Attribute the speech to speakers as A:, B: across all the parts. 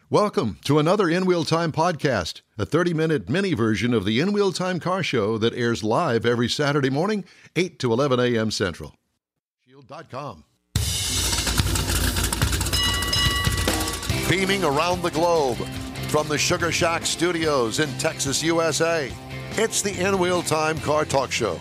A: Welcome to another In Wheel Time podcast, a 30-minute mini version of the In Wheel Time car show that airs live every Saturday morning, 8 to 11 a.m. Central. Shield.com. Beaming around the globe from the Sugar Shack Studios in Texas, USA, it's the In Wheel Time Car Talk Show.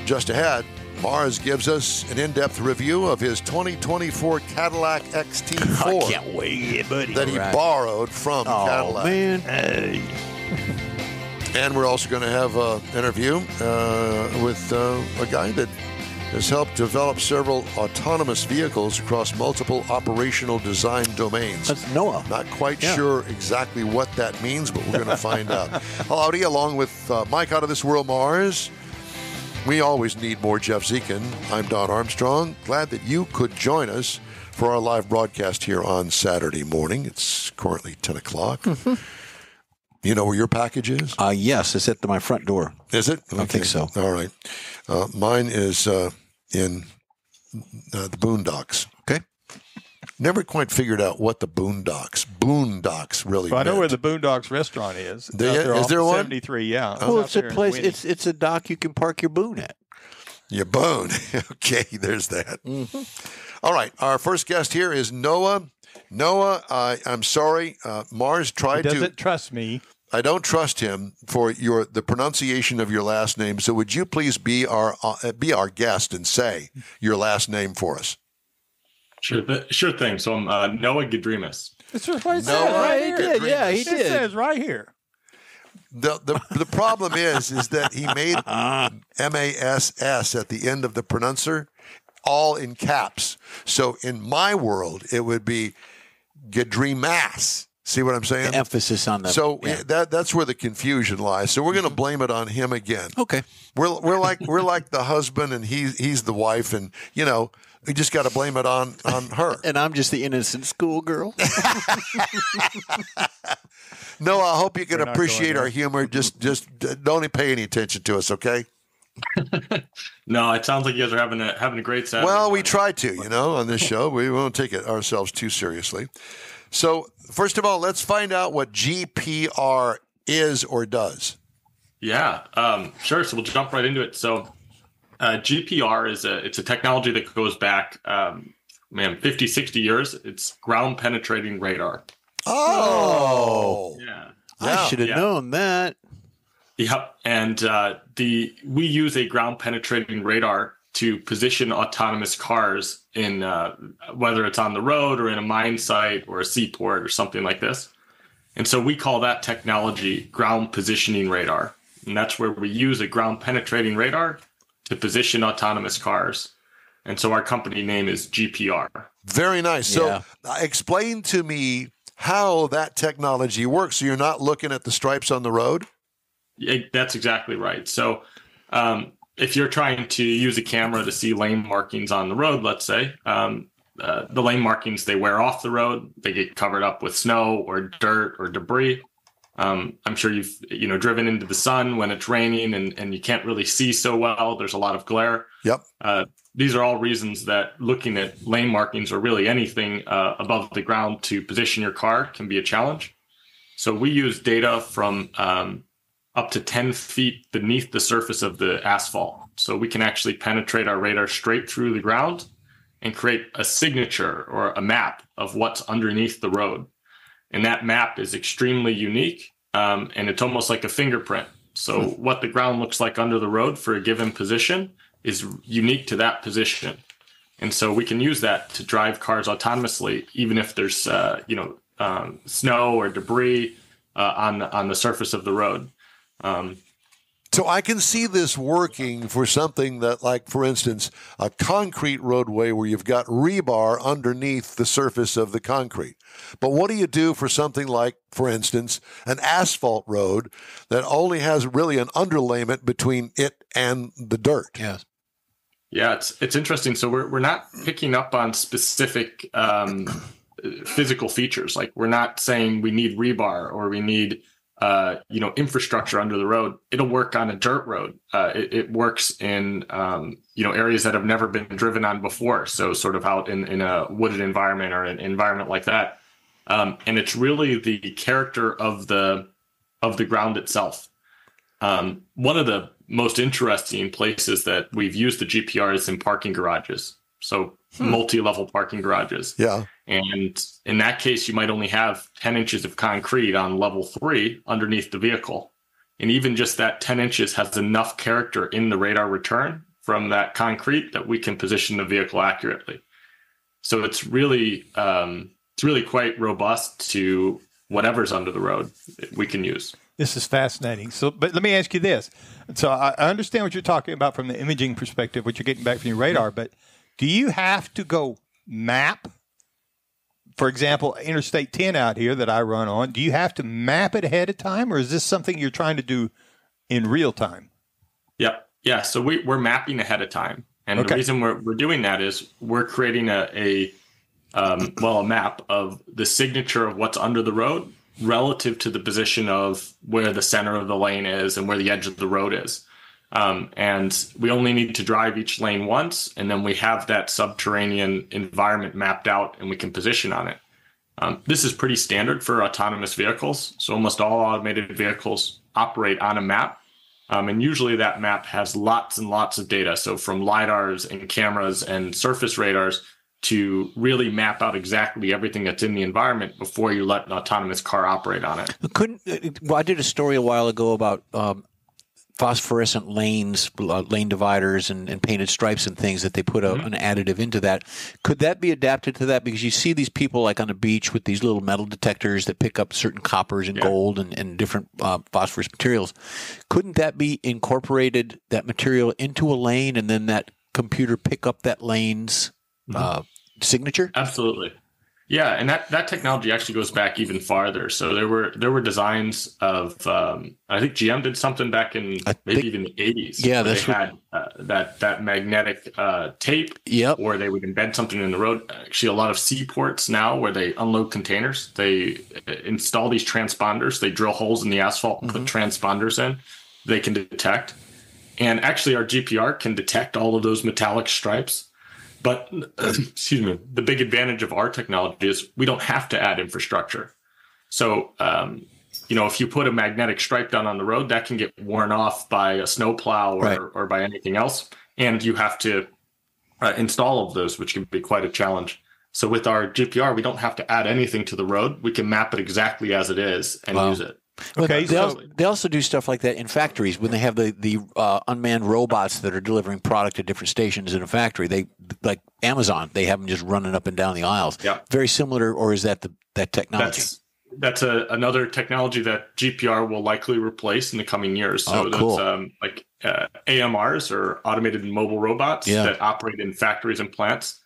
A: Just ahead, Mars gives us an in-depth review of his 2024 Cadillac XT4.
B: I can't wait, buddy.
A: That he borrowed from Cadillac.
B: Oh, man. Hey.
A: And we're also going to have an interview with a guy that has helped develop several autonomous vehicles across multiple operational design domains.
B: That's Noah.
A: Not quite sure exactly what that means, but we're going to find out. Howdy, along with Mike Out of This World Mars. We always need more Jeff Zekin. I'm Don Armstrong. Glad that you could join us for our live broadcast here on Saturday morning. It's currently 10 o'clock. Mm-hmm. You know where your package is?
B: Yes, it's at my front door.
A: Is it? Okay.
B: I think so.
A: All right. Mine is in the Boondocks. Okay. Never quite figured out what the Boondocks really
C: Well, I know
A: meant.
C: where the Boondocks restaurant is.
A: Is there one?
C: 73, yeah.
B: Well, it's a place. It's a dock you can park your boon at.
A: Your boon. Okay, there's that. Mm-hmm. All right. Our first guest here is Noah. Noah, I'm sorry. Mars tried to.
C: He doesn't trust me.
A: I don't trust him for the pronunciation of your last name. So would you please be our guest and say your last name for us?
D: Sure thing. So I'm Noah Gedrimas.
C: That's what it says
A: Noah
C: right here.
B: He did. Yeah, he
C: It
B: did.
C: says right here.
A: The problem is that he made MASS at the end of the pronouncer all in caps. So in my world, it would be Gedrimas. See what I'm saying?
B: The emphasis on the.
A: So that's where the confusion lies. So we're going to blame it on him again.
B: Okay.
A: We're like the husband and he's the wife, and we just got to blame it on her.
B: And I'm just the innocent schoolgirl.
A: No, I hope you can
C: We're not
A: appreciate
C: going
A: our humor. Just don't pay any attention to us, okay?
D: No, it sounds like you guys are having a great Saturday.
A: Well, we try to, on this show. We won't take it ourselves too seriously. So, first of all, let's find out what GPR is or does.
D: Yeah, sure. So we'll jump right into it. So GPR it's a technology that goes back, 50, 60 years. It's ground penetrating radar.
A: Oh.
D: Yeah.
B: I should have known that.
D: Yep. And we use a ground penetrating radar to position autonomous cars in whether it's on the road or in a mine site or a seaport or something like this. And so we call that technology ground positioning radar. And that's where we use a ground penetrating radar to position autonomous cars. And so our company name is GPR.
A: Very nice. So explain to me how that technology works. So you're not looking at the stripes on the road?
D: Yeah, that's exactly right. So if you're trying to use a camera to see lane markings on the road, let's say, the lane markings, they wear off the road. They get covered up with snow or dirt or debris. I'm sure you've driven into the sun when it's raining and you can't really see so well. There's a lot of glare.
A: Yep.
D: These are all reasons that looking at lane markings or really anything above the ground to position your car can be a challenge. So we use data from up to 10 feet beneath the surface of the asphalt. So we can actually penetrate our radar straight through the ground and create a signature or a map of what's underneath the road. And that map is extremely unique, and it's almost like a fingerprint. So what the ground looks like under the road for a given position is unique to that position. And so we can use that to drive cars autonomously, even if there's snow or debris on the surface of the road.
A: So I can see this working for something that, like, for instance, a concrete roadway where you've got rebar underneath the surface of the concrete. But what do you do for something like, for instance, an asphalt road that only has really an underlayment between it and the dirt?
B: Yes.
D: Yeah, it's interesting. So we're not picking up on specific physical features. Like, we're not saying we need rebar or we need infrastructure under the road. It'll work on a dirt road. It works in areas that have never been driven on before. So sort of out in a wooded environment or an environment like that. And it's really the character of the ground itself. One of the most interesting places that we've used the GPR is in parking garages. So multi-level parking garages.
A: Yeah.
D: And in that case, you might only have 10 inches of concrete on level 3 underneath the vehicle. And even just that 10 inches has enough character in the radar return from that concrete that we can position the vehicle accurately. So it's really quite robust to whatever's under the road we can use.
C: This is fascinating. So, but let me ask you this. So I understand what you're talking about from the imaging perspective, what you're getting back from your radar, but do you have to go map, for example, Interstate 10 out here that I run on, do you have to map it ahead of time, or is this something you're trying to do in real time?
D: Yeah. So we're mapping ahead of time. And the reason we're doing that is we're creating a map of the signature of what's under the road relative to the position of where the center of the lane is and where the edge of the road is. And we only need to drive each lane once, and then we have that subterranean environment mapped out and we can position on it. This is pretty standard for autonomous vehicles. So almost all automated vehicles operate on a map. And usually that map has lots and lots of data. So from LiDARs and cameras and surface radars to really map out exactly everything that's in the environment before you let an autonomous car operate on it.
B: I did a story a while ago about phosphorescent lanes, lane dividers, and painted stripes and things that they put an additive into that. Could that be adapted to that? Because you see these people like on the beach with these little metal detectors that pick up certain coppers and gold and different phosphorus materials. Couldn't that be incorporated, that material, into a lane, and then that computer pick up that lane's signature?
D: Absolutely. Yeah, and that technology actually goes back even farther. So there were designs of I think GM did something back in even the 80s.
B: Yeah,
D: they had that magnetic tape.
B: Yep.
D: Or they would embed something in the road. Actually, a lot of seaports now where they unload containers, they install these transponders. They drill holes in the asphalt and put transponders in. They can detect, and actually our GPR can detect all of those metallic stripes. But, excuse me, the big advantage of our technology is we don't have to add infrastructure. So, if you put a magnetic stripe down on the road, that can get worn off by a snowplow or by anything else. And you have to install all of those, which can be quite a challenge. So with our GPR, we don't have to add anything to the road. We can map it exactly as it is and use it.
B: Okay, they also do stuff like that in factories when they have the unmanned robots that are delivering product at different stations in a factory. They, like Amazon, they have them just running up and down the aisles. Yeah. Very similar, or is that that technology?
D: That's another technology that GPR will likely replace in the coming years. So
B: cool.
D: That's AMRs, or automated mobile robots that operate in factories and plants.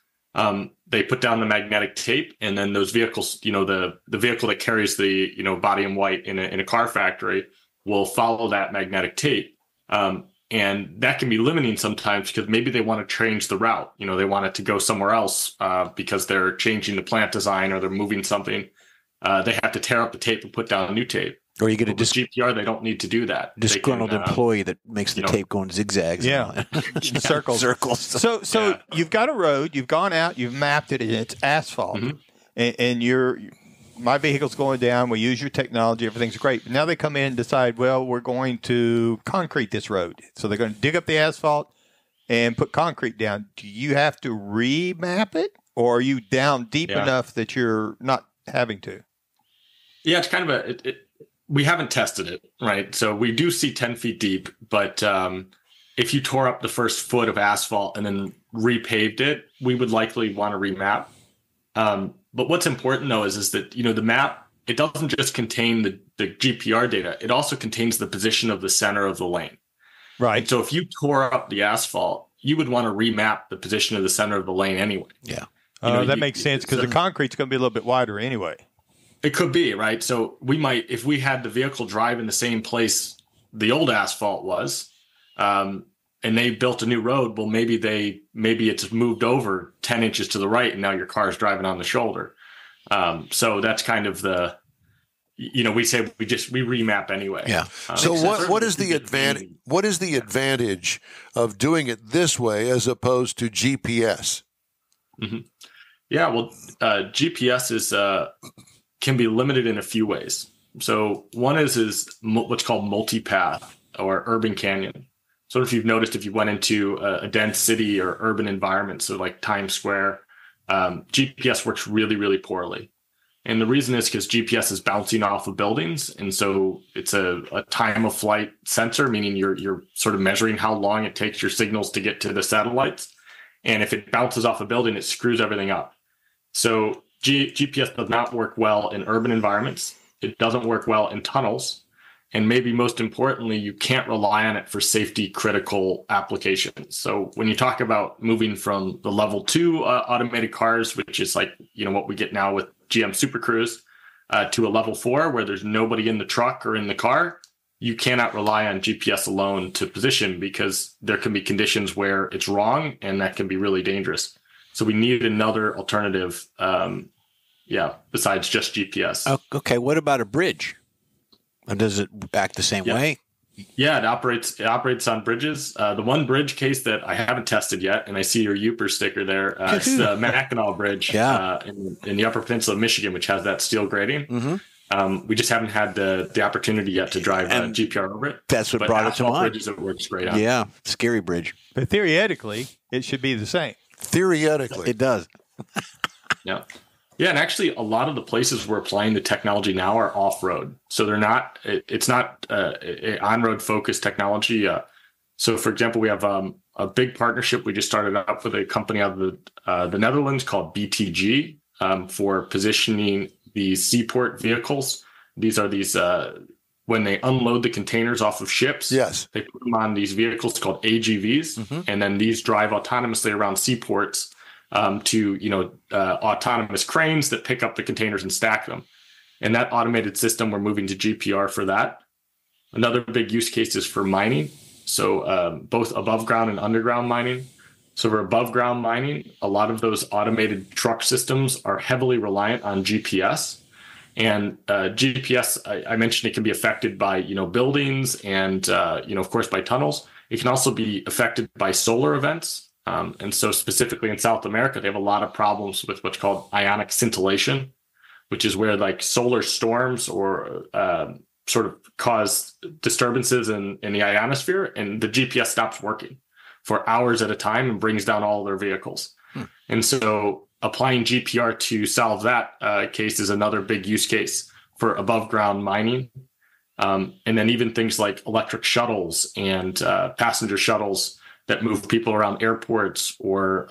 D: They put down the magnetic tape, and then those vehicles, the vehicle that carries the, body in white in a car factory will follow that magnetic tape. And that can be limiting sometimes because maybe they want to change the route. They want it to go somewhere else because they're changing the plant design or they're moving something. They have to tear up the tape and put down new tape.
B: Or you get a
D: GPR, they don't need to do that.
B: Disgruntled employee that makes the tape go in zigzags.
C: Yeah, circles. So you've got a road. You've gone out. You've mapped it, and it's asphalt. And my vehicle's going down. We use your technology. Everything's great. But now they come in and decide, well, we're going to concrete this road. So they're going to dig up the asphalt and put concrete down. Do you have to remap it, or are you down deep enough that you're not having to?
D: Yeah, it's kind of we haven't tested it, right? So we do see 10 feet deep, but if you tore up the first foot of asphalt and then repaved it, we would likely want to remap. But what's important, though, is that, the map, it doesn't just contain the GPR data. It also contains the position of the center of the lane.
C: Right.
D: And so if you tore up the asphalt, you would want to remap the position of the center of the lane anyway.
B: Yeah.
C: That makes sense because the concrete's going to be a little bit wider anyway.
D: It could be, right? So we might, if we had the vehicle drive in the same place the old asphalt was, and they built a new road, well, maybe it's moved over 10 inches to the right, and now your car is driving on the shoulder. So that's kind of the, we say we remap anyway.
B: Yeah.
A: So what is the advantage? What is the advantage of doing it this way as opposed to GPS?
D: Yeah, well, GPS is can be limited in a few ways. So one is what's called multipath or urban canyon. So if you've noticed, if you went into a dense city or urban environment, so like Times Square, GPS works really, really poorly. And the reason is because GPS is bouncing off of buildings. And so it's a time of flight sensor, meaning you're sort of measuring how long it takes your signals to get to the satellites. And if it bounces off a building, it screws everything up. So GPS does not work well in urban environments. It doesn't work well in tunnels. And maybe most importantly, you can't rely on it for safety critical applications. So when you talk about moving from the level 2 automated cars, which is like, what we get now with GM Super Cruise, to a level 4 where there's nobody in the truck or in the car, you cannot rely on GPS alone to position because there can be conditions where it's wrong and that can be really dangerous. So we need another alternative, besides just GPS.
B: Okay, what about a bridge? Does it act the same way?
D: Yeah, it operates on bridges. The one bridge case that I haven't tested yet, and I see your Uper sticker there, it's the Mackinac Bridge in the Upper Peninsula of Michigan, which has that steel grating. Mm-hmm. We just haven't had the opportunity yet to drive GPR over it.
B: That's what brought it to mind.
D: Bridges, it works great on.
B: Yeah, scary bridge.
C: But theoretically, it should be the same.
A: Theoretically.
B: It does.
D: Yeah. Yeah, and actually, a lot of the places we're applying the technology now are off-road, so they're not. It's not on-road focused technology. So, for example, we have a big partnership we just started up with a company out of the Netherlands called BTG for positioning these seaport vehicles. These are when they unload the containers off of ships.
A: Yes,
D: they put them on these vehicles called AGVs, and then these drive autonomously around seaports. To autonomous cranes that pick up the containers and stack them. And that automated system, we're moving to GPR for that. Another big use case is for mining. So both above ground and underground mining. So for above ground mining, a lot of those automated truck systems are heavily reliant on GPS. And GPS, I mentioned it can be affected by, buildings and, of course, by tunnels. It can also be affected by solar events. And so specifically in South America, they have a lot of problems with what's called ionic scintillation, which is where like solar storms or sort of cause disturbances in the ionosphere, and the GPS stops working for hours at a time and brings down all their vehicles. And so applying GPR to solve that case is another big use case for above ground mining. And then even things like electric shuttles and passenger shuttles that move people around airports or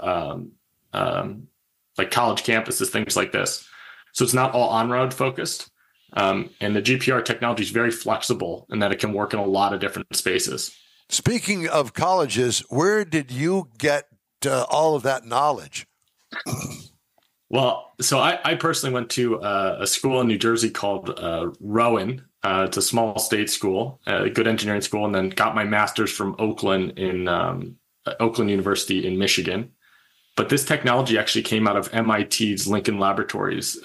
D: like college campuses, things like this. So it's not all on-road focused. And the GPR technology is very flexible in that it can work in a lot of different spaces.
A: Speaking of colleges, where did you get all of that knowledge?
D: Well, so I personally went to a school in New Jersey called Rowan. It's a small state school, a good engineering school, and then got my master's from Oakland in Oakland University in Michigan. But this technology actually came out of MIT's Lincoln Laboratories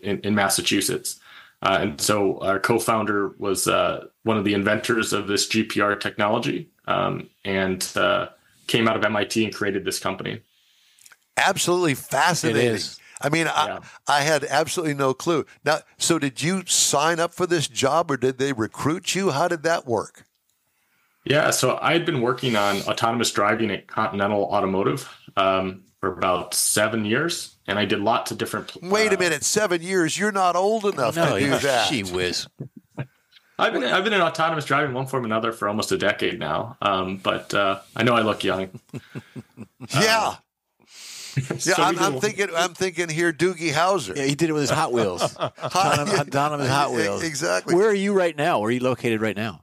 D: in Massachusetts. And so our co-founder was one of the inventors of this GPR technology and came out of MIT and created this company.
A: Absolutely fascinating.
B: It is.
A: I mean, yeah. I had absolutely no clue. Now, so did you sign up for this job or did they recruit you? How did that work?
D: Yeah, so I had been working on autonomous driving at Continental Automotive for about 7 years, and I did lots of different.
A: Wait a minute, 7 years? You're not old enough to do that.
B: Gee whiz.
D: I've been in autonomous driving one form or another for almost a decade now, but I know I look young.
A: Yeah. Yeah, I'm thinking here, Doogie Howser.
B: Yeah, he did it with his Hot Wheels. Autonomous Hot Wheels.
A: Exactly.
B: Where are you right now? Where are you located right now?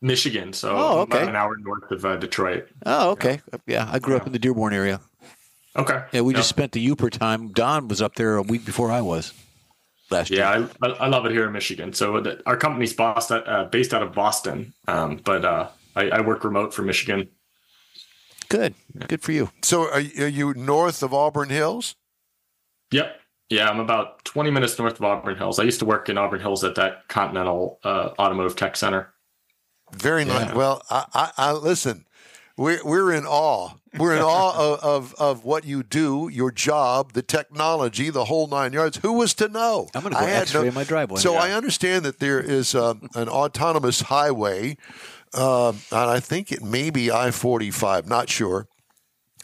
D: Michigan, so about an hour north of Detroit.
B: Oh, okay. Yeah, I grew up in the Dearborn area.
D: Okay.
B: Yeah, we just spent the Uper time. Don was up there a week before I was last year.
D: Yeah, I love it here in Michigan. So our company's based out of Boston, but I work remote from Michigan.
B: Good. Good for you.
A: So are you north of Auburn Hills?
D: Yep. Yeah, I'm about 20 minutes north of Auburn Hills. I used to work in Auburn Hills at that Continental Automotive Tech Center.
A: Very nice. Well, I listen, We're in awe. We're in awe of what you do, your job, the technology, the whole 9 yards. Who was to know?
B: I'm going to go X-ray in my driveway.
A: So I understand that there is an autonomous highway, and I think it may be I-45, not sure,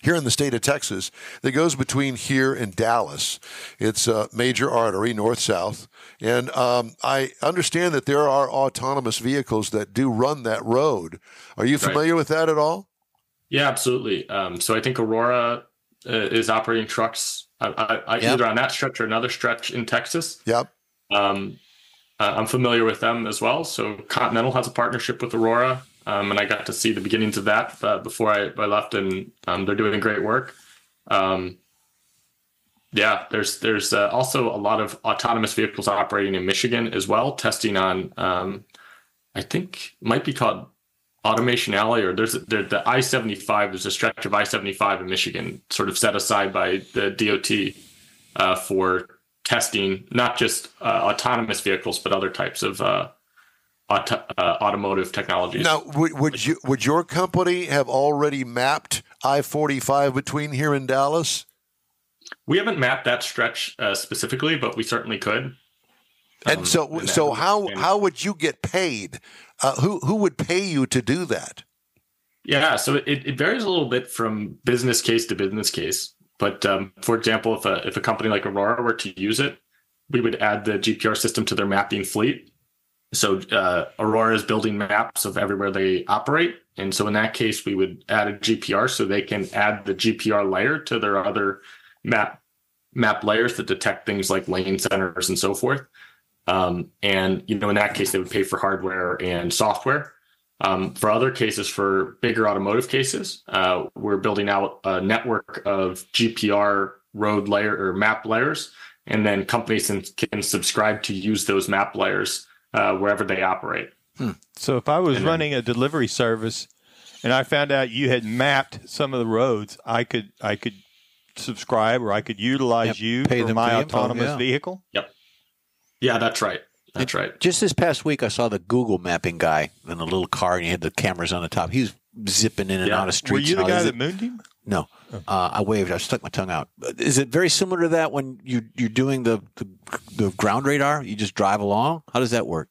A: here in the state of Texas, that goes between here and Dallas. It's a major artery, north-south. And I understand that there are autonomous vehicles that do run that road. Are you familiar with that at all?
D: Yeah, absolutely. So I think Aurora is operating trucks either on that stretch or another stretch in Texas.
A: Yep.
D: I'm familiar with them as well. So Continental has a partnership with Aurora, and I got to see the beginnings of that before I left, and they're doing great work. There's also a lot of autonomous vehicles operating in Michigan as well, testing on, I think might be called Automation Alley, or the I-75. There's a stretch of I-75 in Michigan, sort of set aside by the DOT for testing, not just autonomous vehicles, but other types of automotive technologies.
A: Now, would your company have already mapped I-45 between here and Dallas?
D: We haven't mapped that stretch specifically, but we certainly could.
A: And so how would you get paid? Who would pay you to do that?
D: Yeah, so it varies a little bit from business case to business case. But for example, if a company like Aurora were to use it, we would add the GPR system to their mapping fleet. So Aurora is building maps of everywhere they operate. And so in that case, we would add a GPR so they can add the GPR layer to their other map layers that detect things like lane centers and so forth. And, in that case, they would pay for hardware and software. For other cases, for bigger automotive cases, we're building out a network of GPR road layer or map layers, and then companies can subscribe to use those map layers wherever they operate.
C: So if I was running a delivery service and I found out you had mapped some of the roads, I could subscribe, or I could utilize you for my autonomous vehicle?
D: Yep. Yeah, that's right. That's right.
B: Just this past week, I saw the Google mapping guy in a little car, and he had the cameras on the top. He was zipping in and out of streets.
C: Were you the guy that mooned him?
B: No. I waved. I stuck my tongue out. Is it very similar to that when you're doing the ground radar? You just drive along? How does that work?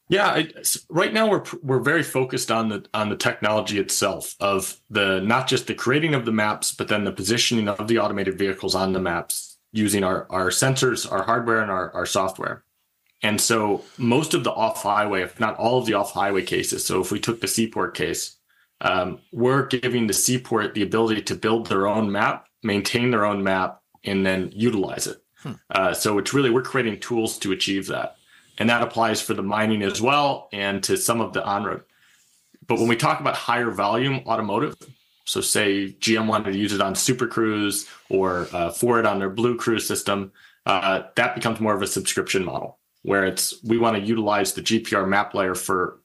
D: Yeah, right now we're very focused on the technology itself of not just the creating of the maps, but then the positioning of the automated vehicles on the maps using our sensors, our hardware, and our software. And so most of the off-highway, if not all of the off-highway cases, so if we took the Seaport case, we're giving the Seaport the ability to build their own map, maintain their own map, and then utilize it. So it's really, we're creating tools to achieve that. And that applies for the mining as well and to some of the on-road. But when we talk about higher volume automotive, so say GM wanted to use it on Super Cruise or Ford on their Blue Cruise system, that becomes more of a subscription model where we want to utilize the GPR map layer for,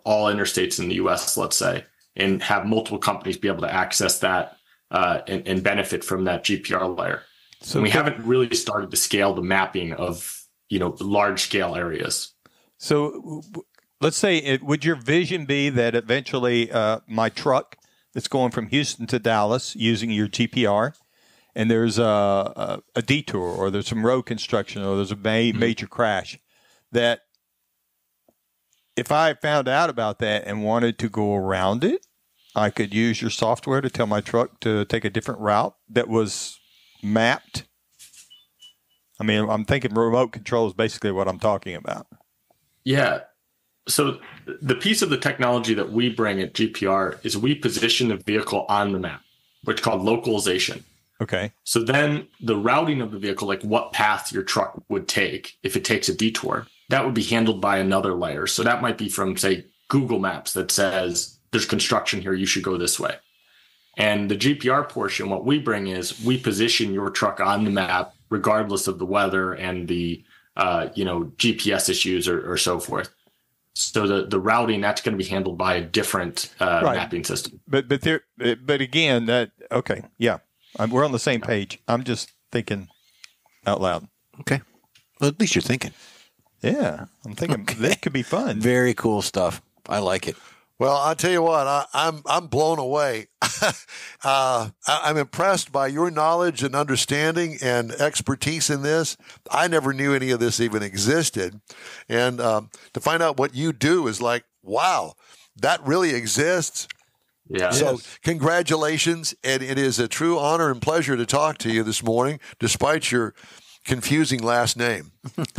D: all interstates in the US, let's say, and have multiple companies be able to access that and benefit from that GPR layer. So we haven't really started to scale the mapping of large scale areas.
C: So let's say, would your vision be that eventually my truck that's going from Houston to Dallas using your GPR, and there's a detour, or there's some road construction, or there's a major crash, that if I found out about that and wanted to go around it, I could use your software to tell my truck to take a different route that was mapped? I mean, I'm thinking remote control is basically what I'm talking about.
D: Yeah. So the piece of the technology that we bring at GPR is we position the vehicle on the map, which is called localization.
C: Okay.
D: So then the routing of the vehicle, like what path your truck would take if it takes a detour, that would be handled by another layer. So that might be from, say, Google Maps that says there's construction here, you should go this way. And the GPR portion, what we bring is we position your truck on the map regardless of the weather and the GPS issues or so forth. So the routing, that's going to be handled by a different mapping system.
C: But again, we're on the same page. I'm just thinking out loud.
B: Okay. Well, at least you're thinking.
C: Yeah, I'm thinking that could be fun.
B: Very cool stuff. I like it.
A: Well, I'll tell you what, I'm blown away. I'm impressed by your knowledge and understanding and expertise in this. I never knew any of this even existed. And to find out what you do is like, wow, that really exists.
D: Yeah.
A: So congratulations. And it is a true honor and pleasure to talk to you this morning, despite your confusing last name.
D: Well,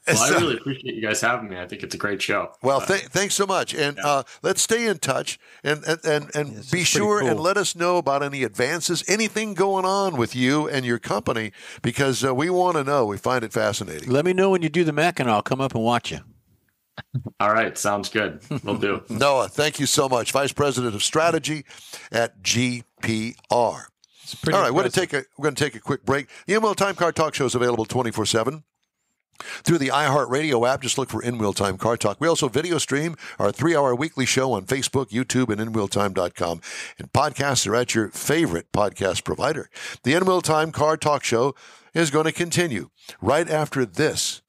D: I really appreciate you guys having me. I think it's a great show.
A: Well, thanks so much. And let's stay in touch and be sure and let us know about any advances, anything going on with you and your company, because we want to know. We find it fascinating.
B: Let me know when you do the Mac, and I'll come up and watch you.
D: All right. Sounds good. We'll do.
A: Noah, thank you so much. Vice President of Strategy at GPR. All right, we're going to take a quick break. The In-Wheel Time Car Talk Show is available 24/7 through the iHeartRadio app. Just look for In-Wheel Time Car Talk. We also video stream our 3-hour weekly show on Facebook, YouTube, and InWheelTime.com. And podcasts are at your favorite podcast provider. The In-Wheel Time Car Talk Show is going to continue right after this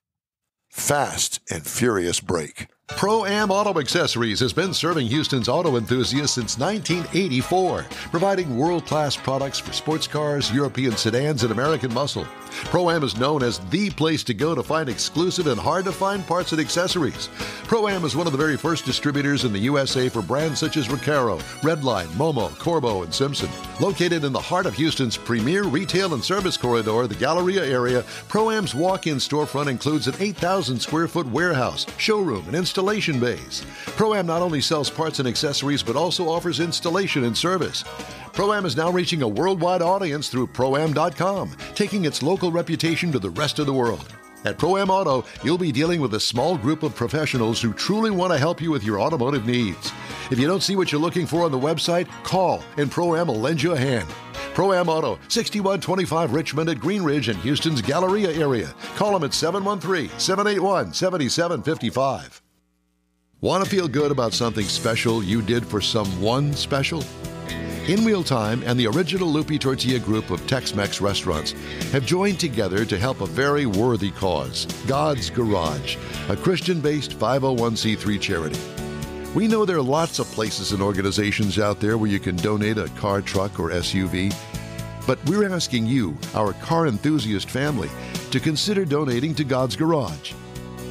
A: fast and furious break.
E: Pro-Am Auto Accessories has been serving Houston's auto enthusiasts since 1984, providing world-class products for sports cars, European sedans, and American muscle. Pro-Am is known as the place to go to find exclusive and hard-to-find parts and accessories. Pro-Am is one of the very first distributors in the USA for brands such as Recaro, Redline, Momo, Corbo, and Simpson. Located in the heart of Houston's premier retail and service corridor, the Galleria area, Pro-Am's walk-in storefront includes an 8,000-square-foot warehouse, showroom, and installation bays. Pro-Am not only sells parts and accessories, but also offers installation and service. Pro-Am is now reaching a worldwide audience through Pro-Am.com, taking its local reputation to the rest of the world. At Pro-Am Auto, you'll be dealing with a small group of professionals who truly want to help you with your automotive needs. If you don't see what you're looking for on the website, call and Pro-Am will lend you a hand. Pro-Am Auto, 6125 Richmond at Green Ridge in Houston's Galleria area. Call them at 713-781-7755. Want to feel good about something special you did for someone special? In-Wheel Time and the original Lupe Tortilla group of Tex-Mex restaurants have joined together to help a very worthy cause, God's Garage, a Christian-based 501c3 charity. We know there are lots of places and organizations out there where you can donate a car, truck, or SUV, but we're asking you, our car enthusiast family, to consider donating to God's Garage.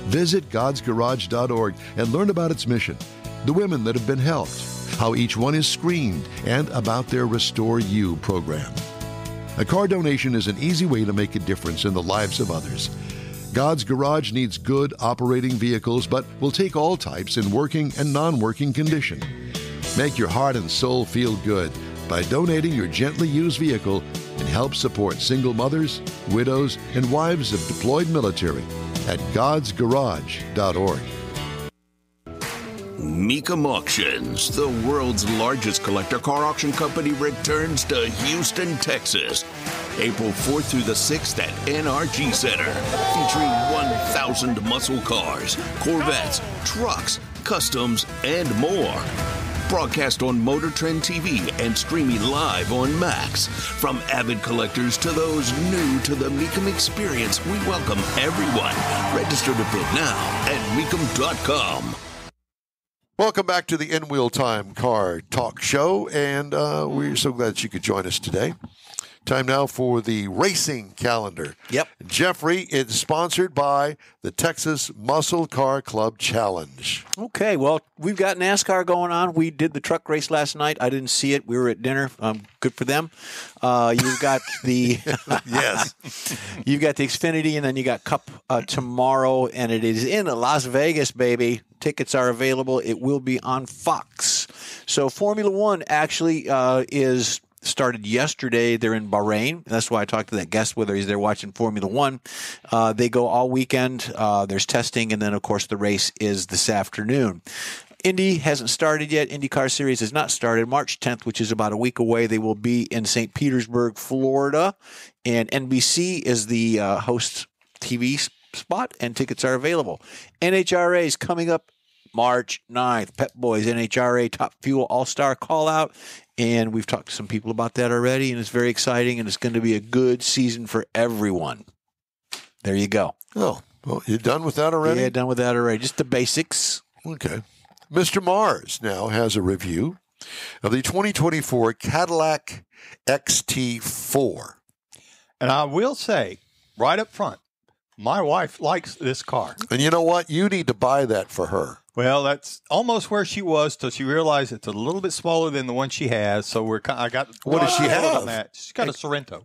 E: Visit godsgarage.org and learn about its mission, the women that have been helped, how each one is screened, and about their Restore You program. A car donation is an easy way to make a difference in the lives of others. God's Garage needs good operating vehicles, but will take all types in working and non-working condition. Make your heart and soul feel good by donating your gently used vehicle and help support single mothers, widows, and wives of deployed military at godsgarage.org.
F: Mecum Auctions, the world's largest collector car auction company, returns to Houston, Texas, April 4th through the 6th at NRG Center, featuring 1,000 muscle cars, Corvettes, trucks, customs, and more. Broadcast on Motor Trend TV and streaming live on Max. From avid collectors to those new to the Mecum experience, we welcome everyone. Register to bid now at Mecum.com.
A: Welcome back to the In-Wheel Time Car Talk Show, and we're so glad that you could join us today. Time now for the racing calendar.
B: Yep.
A: Jeffrey, it's sponsored by the Texas Muscle Car Club Challenge.
B: Okay, well, we've got NASCAR going on. We did the truck race last night. I didn't see it. We were at dinner. Good for them. You've got the
A: yes.
B: You've got the Xfinity, and then you got Cup tomorrow, and it is in Las Vegas, baby. Tickets are available. It will be on Fox. So Formula One actually is started yesterday. They're in Bahrain. That's why I talked to that guest, whether he's there watching Formula One. They go all weekend. There's testing, and then, of course, the race is this afternoon. Indy hasn't started yet. IndyCar Series has not started. March 10th, which is about a week away, they will be in St. Petersburg, Florida. And NBC is the host TV spot, and tickets are available. NHRA is coming up March 9th. Pep Boys, NHRA Top Fuel All-Star Call-Out. And we've talked to some people about that already, and it's very exciting, and it's going to be a good season for everyone. There you go.
A: Oh, well, you done with that already?
B: Yeah, done with that already. Just the basics.
A: Okay. Mr. Mars now has a review of the 2024 Cadillac XT4.
C: And I will say, right up front, my wife likes this car.
A: And you know what? You need to buy that for her.
C: Well, that's almost where she was till she realized it's a little bit smaller than the one she has. So I got.
A: What does she have?
C: On that. She's got a Sorrento.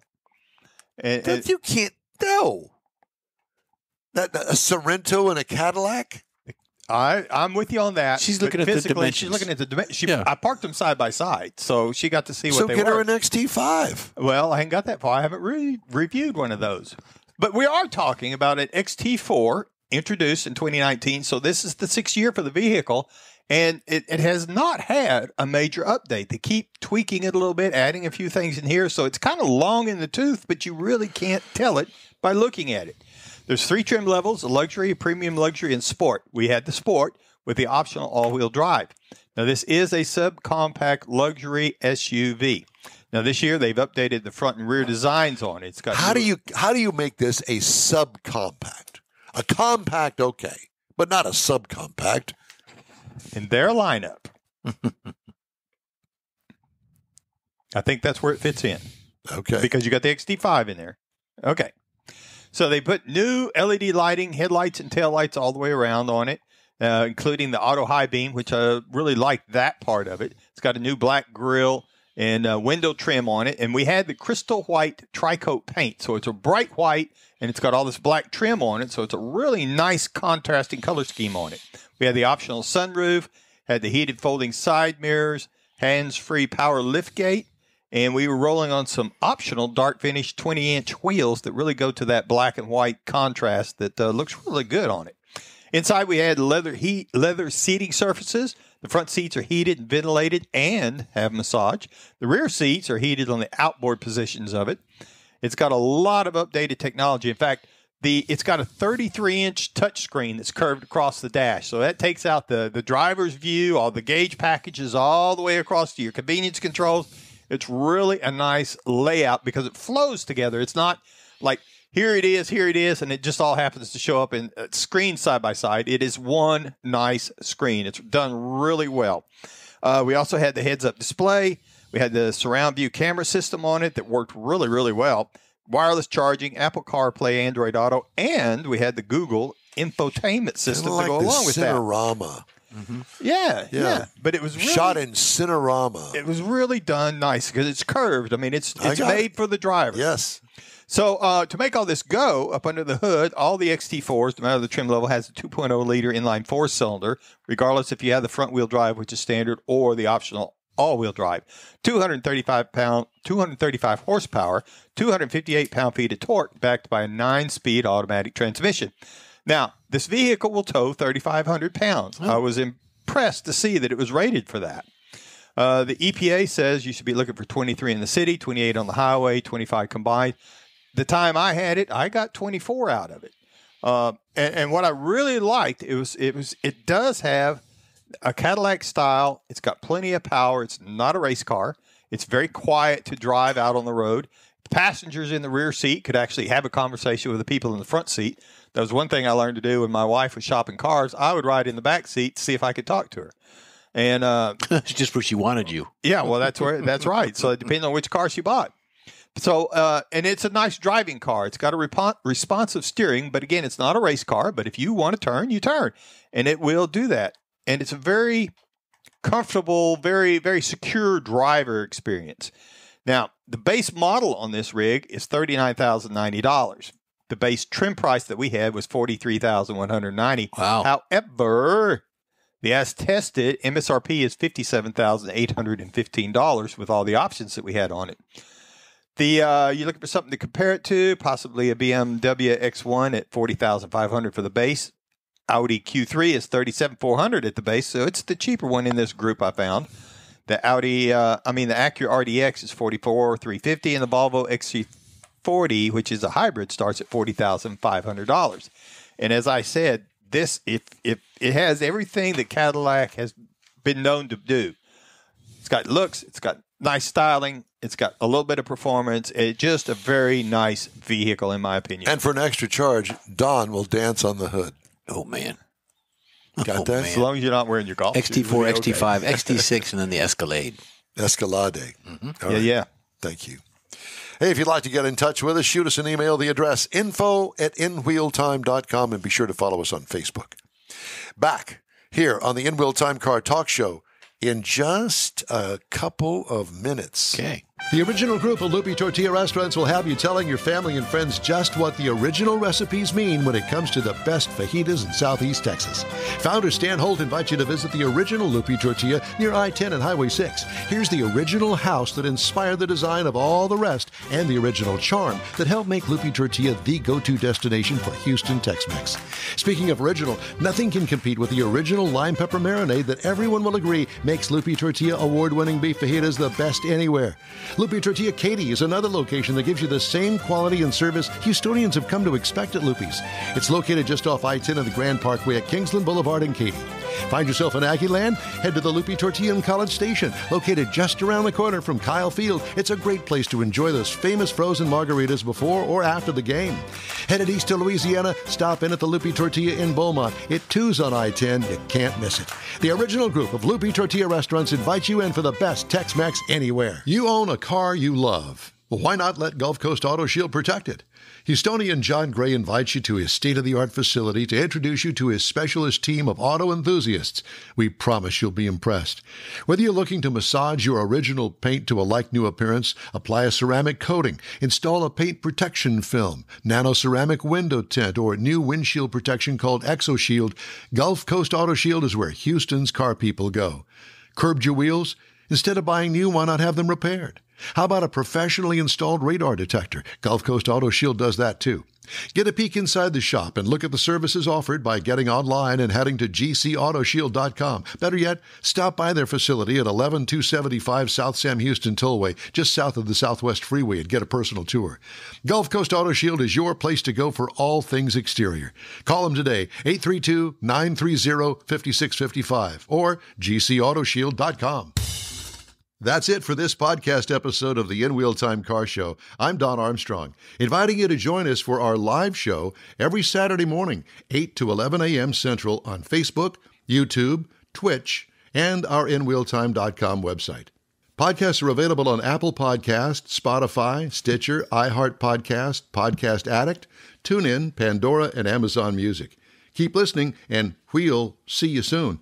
A: You can't know. A Sorrento and a Cadillac?
C: I'm with you on that.
B: She's looking at the dimensions.
C: She's looking at the dimensions. I parked them side by side, so she got to see what they were.
A: So get her an XT5.
C: Well, I ain't got that far. I haven't really reviewed one of those. But we are talking about an XT4 introduced in 2019. So this is the 6th year for the vehicle, and it has not had a major update. They keep tweaking it a little bit, adding a few things in here. So it's kind of long in the tooth, but you really can't tell it by looking at it. There's 3 trim levels: a luxury, a premium luxury, and sport. We had the sport with the optional all-wheel drive. Now, this is a subcompact luxury SUV. Now, this year they've updated the front and rear designs on it. It's got
A: how do you make this a subcompact? A compact, okay, but not a subcompact.
C: In their lineup, I think that's where it fits in.
A: Okay,
C: because you got the XT5 in there. Okay. So they put new LED lighting, headlights and taillights all the way around on it, including the auto high beam, which I really like that part of it. It's got a new black grille and window trim on it. And we had the crystal white tri-coat paint. So it's a bright white, and it's got all this black trim on it. So it's a really nice contrasting color scheme on it. We had the optional sunroof, had the heated folding side mirrors, hands-free power liftgate. And we were rolling on some optional dark finish 20-inch wheels that really go to that black and white contrast that looks really good on it. Inside, we had leather seating surfaces. The front seats are heated and ventilated and have massage. The rear seats are heated on the outboard positions of it. It's got a lot of updated technology. In fact, it's got a 33-inch touchscreen that's curved across the dash. So that takes out the driver's view, all the gauge packages all the way across to your convenience controls. It's really a nice layout because it flows together. It's not like here it is, and it just all happens to show up in screens side by side. It is one nice screen. It's done really well. We also had the heads-up display. We had the surround view camera system on it that worked really, really well. Wireless charging, Apple CarPlay, Android Auto, and we had the Google infotainment system to go along with that.
A: Cinerama.
C: Mm-hmm. Yeah. But it was really,
A: shot in Cinerama.
C: It was really done nice because it's curved. I mean, it's made for the driver.
A: Yes.
C: So to make all this go up under the hood, all the XT4s, no matter the trim level, has a 2.0-liter inline 4-cylinder, regardless if you have the front-wheel drive, which is standard, or the optional all-wheel drive. 235 horsepower, 258 pound-feet of torque, backed by a 9-speed automatic transmission. Now, this vehicle will tow 3,500 pounds. I was impressed to see that it was rated for that. The EPA says you should be looking for 23 in the city, 28 on the highway, 25 combined. The time I had it, I got 24 out of it. And what I really liked, it does have a Cadillac style. It's got plenty of power. It's not a race car. It's very quiet to drive out on the road. Passengers in the rear seat could actually have a conversation with the people in the front seat. That was one thing I learned to do when my wife was shopping cars. I would ride in the back seat to see if I could talk to her. And
B: it's just where she wanted you.
C: Yeah, well, that's right. So it depends on which car she bought. So, and it's a nice driving car. It's got a responsive steering, but again, it's not a race car. But if you want to turn, you turn, and it will do that. And it's a very comfortable, very, very secure driver experience. Now, the base model on this rig is $39,090. The base trim price that we had was $43,190.
B: Wow.
C: However, the as tested MSRP is $57,815 with all the options that we had on it. You're looking for something to compare it to, possibly a BMW X1 at $40,500 for the base. Audi Q3 is $37,400 at the base, so it's the cheaper one in this group I found. The Acura RDX is $44,350, and the Volvo XC40, which is a hybrid, starts at $40,500. And as I said, this if it has everything that Cadillac has been known to do. It's got looks, it's got nice styling, it's got a little bit of performance. It's just a very nice vehicle, in my opinion.
A: And for an extra charge, Don will dance on the hood.
B: Oh, man.
A: Got that?
C: As long as you're not wearing your golf shoes.
B: XT4, XT5, XT6, and then the Escalade.
A: Escalade.
C: Mm-hmm. Yeah.
A: Thank you. Hey, if you'd like to get in touch with us, shoot us an email. The address info@inwheeltime.com, and be sure to follow us on Facebook. Back here on the In Wheel Time Car Talk Show in just a couple of minutes.
B: Okay.
E: The original group of Lupe Tortilla restaurants will have you telling your family and friends just what the original recipes mean when it comes to the best fajitas in Southeast Texas. Founder Stan Holt invites you to visit the original Lupe Tortilla near I-10 and Highway 6. Here's the original house that inspired the design of all the rest and the original charm that helped make Lupe Tortilla the go-to destination for Houston Tex-Mex. Speaking of original, nothing can compete with the original lime pepper marinade that everyone will agree makes Lupe Tortilla award-winning beef fajitas the best anywhere. Lupe Tortilla Katy is another location that gives you the same quality and service Houstonians have come to expect at Lupe's. It's located just off I-10 and the Grand Parkway at Kingsland Boulevard in Katy. Find yourself in Aggie Land? Head to the Lupe Tortilla in College Station, located just around the corner from Kyle Field. It's a great place to enjoy those famous frozen margaritas before or after the game. Headed east to Louisiana, stop in at the Lupe Tortilla in Beaumont. It too's on I-10. You can't miss it. The original group of Lupe Tortilla restaurants invites you in for the best Tex-Mex anywhere.
A: You own a car you love. Well, why not let Gulf Coast Auto Shield protect it? Houstonian John Gray invites you to his state-of-the-art facility to introduce you to his specialist team of auto enthusiasts. We promise you'll be impressed. Whether you're looking to massage your original paint to a like-new appearance, apply a ceramic coating, install a paint protection film, nano-ceramic window tint, or new windshield protection called ExoShield, Gulf Coast Auto Shield is where Houston's car people go. Curbed your wheels? Instead of buying new, why not have them repaired? How about a professionally installed radar detector? Gulf Coast Auto Shield does that too. Get a peek inside the shop and look at the services offered by getting online and heading to gcautoshield.com. Better yet, stop by their facility at 11275 South Sam Houston Tollway, just south of the Southwest Freeway, and get a personal tour. Gulf Coast Auto Shield is your place to go for all things exterior. Call them today, 832-930-5655 or gcautoshield.com. That's it for this podcast episode of the In Wheel Time Car Show. I'm Don Armstrong, inviting you to join us for our live show every Saturday morning, 8 to 11 a.m. Central on Facebook, YouTube, Twitch, and our InWheelTime.com website. Podcasts are available on Apple Podcasts, Spotify, Stitcher, iHeartPodcast, Podcast Addict, TuneIn, Pandora, and Amazon Music. Keep listening, and we'll see you soon.